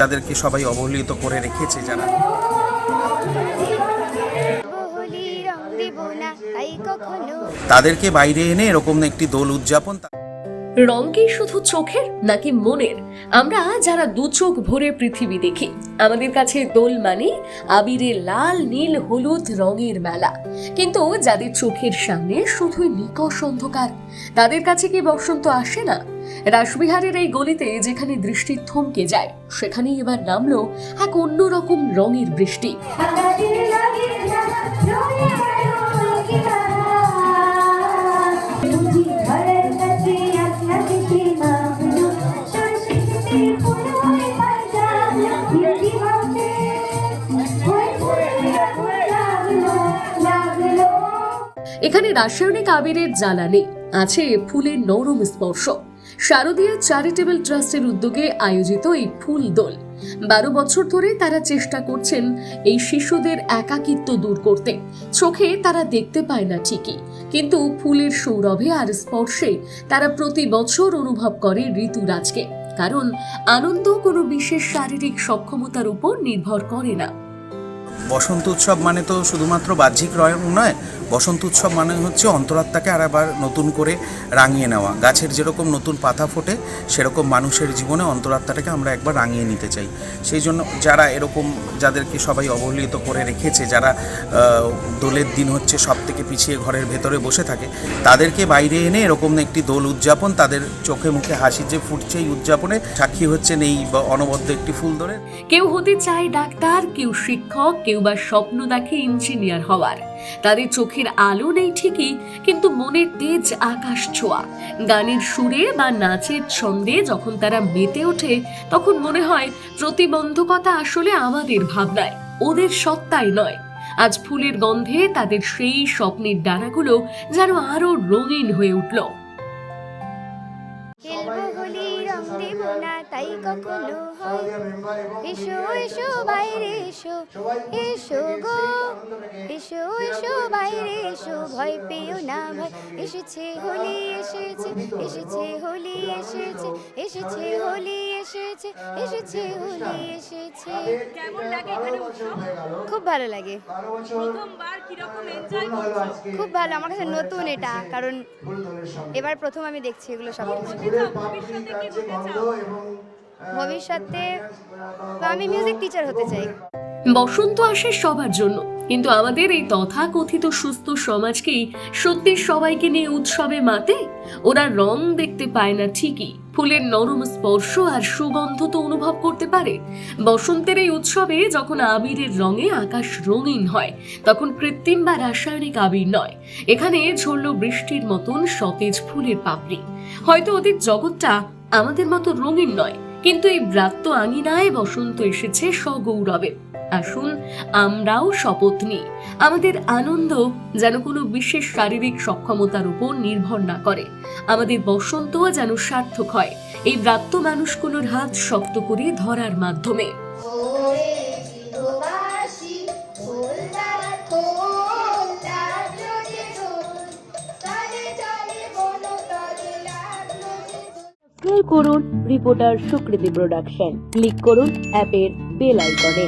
তাদেরকে সবাই অবহেলিত করে রেখেছে যারা। তাদেরকে বাইরে এনে এরকম একটি দোল উদযাপন। রং কি শুধু চোখের নাকি মনের? আমরা যারা দু চোখ ভরে পৃথিবী দেখি, আমাদের কাছে দোল মানে আবিরের লাল নীল হলুদ রঙের মেলা। কিন্তু যাদের চোখের সামনে শুধুই নিকষ অন্ধকার, তাদের কাছে কি বসন্ত আসে না? রাসবিহারের এই গলিতে যেখানে দৃষ্টি থমকে যায়, সেখানেই এবার নামলো এক অন্যরকম রঙের বৃষ্টি। এখানে রাসায়নিক আবিরের জ্বালা নেই, আছে ফুলের নরম স্পর্শ। শারদীয় চ্যারিটেবল ট্রাস্টের উদ্যোগে আয়োজিত এই ফুল দোল 12 বছর ধরে তারা চেষ্টা করছেন এই শিশুদের একাকিত্ব দূর করতে। চোখে তারা দেখতে পায় না ঠিকই, কিন্তু ফুলের সৌরভে আর স্পর্শে তারা প্রতি বছর অনুভব করে ঋতুরাজকে। কারণ আনন্দ কোনো বিশেষ শারীরিক সক্ষমতার উপর নির্ভর করে না। বসন্ত উৎসব মানে তো শুধুমাত্র বাহ্যিক রং নয়, বসন্ত উৎসব মানে হচ্ছে অন্তরাত্মাকে আবার নতুন করে রাঙিয়ে নেওয়া। গাছের যেরকম নতুন পাতা ফোটে, সেরকম মানুষের জীবনে অন্তরাত্মাটাকে আমরা একবার রাঙিয়ে নিতে চাই। সেই জন্য যারা এরকম, যাদেরকে সবাই অবহেলিত করে রেখেছে, যারা দোলের দিন হচ্ছে সব থেকে পিছিয়ে ঘরের ভেতরে বসে থাকে, তাদেরকে বাইরে এনে এরকম একটি দোল উদযাপন, তাদের চোখে মুখে হাসি যে ফুটছে, এই উদযাপনে সাক্ষী হচ্ছেন এই অনবদ্য একটি ফুল দোলের। কেউ হতে চায় ডাক্তার, কেউ শিক্ষক, কেউ বা স্বপ্ন দেখে ইঞ্জিনিয়ার হওয়ার। তাদের চোখের আলো নেই ঠিকই, কিন্তু মনের তেজ আকাশ ছোঁয়া। গানের সুরে বা নাচের ছন্দে যখন তারা মেতে ওঠে, তখন মনে হয় প্রতিবন্ধকতা আসলে আমাদের ভাবনায়, ওদের সত্তায় নয়। আজ ফুলের গন্ধে তাদের সেই স্বপ্নের ডানাগুলো যেন আরো রঙিন হয়ে উঠল। তাই কখনো হয় এসো এসো বাইরে এসো, এসো গো এসো এসো বাইরে এসো, ভয় পেও না ভয়, এসেছে হোলি এসেছে, এসেছে হোলি এসেছে, এসেছে হোলি এসেছে, এসেছে হোলি এসেছে। কেমন লাগে এখানে উৎসব? খুব ভালো লাগে। প্রথমবার কি রকম এনজয় করছো? খুব ভালো, আমার কাছে নতুন এটা, কারণ এবার প্রথম আমি দেখছি এগুলো সব কিছু। ভবিষ্যতে কি হতে চাও? ভবিষ্যতে আমি মিউজিক টিচার হতে চাই। বসন্ত আসে সবার জন্য, কিন্তু আমাদের এই তথাকথিত সুস্থ সমাজকেই সত্যি সবাইকে নিয়ে উৎসবে মাতে। ওরা রং দেখতে পায় না ঠিকই, ফুলের নরম স্পর্শ আর সুগন্ধ তো অনুভব করতে পারে। বসন্তের এই উৎসবে যখন আবিরের রঙে আকাশ রঙিন হয়, তখন কৃত্রিম বা রাসায়নিক আবির নয়, এখানে ঝরল বৃষ্টির মতন সতেজ ফুলের পাপড়ি। হয়তো ওদের জগৎটা আমাদের মতো রঙিন নয়, কিন্তু এই ব্রাত্য আঙিনায় বসন্ত এসেছে সগৌরবে। আসুন আমরাও শপথ নিই, আমাদের আনন্দ যেন কোনো বিশেষ শারীরিক সক্ষমতার উপর নির্ভর না করে। আমাদের বসন্ত যেন সার্থক হয় এই ব্রাত্য মানুষগুলোর হাত শক্ত করে ধরার মাধ্যমে। সাবস্ক্রাইব করুন রিপোর্টার সুকৃতি প্রোডাকশন, ক্লিক করুন অ্যাপের বেল আইকনে।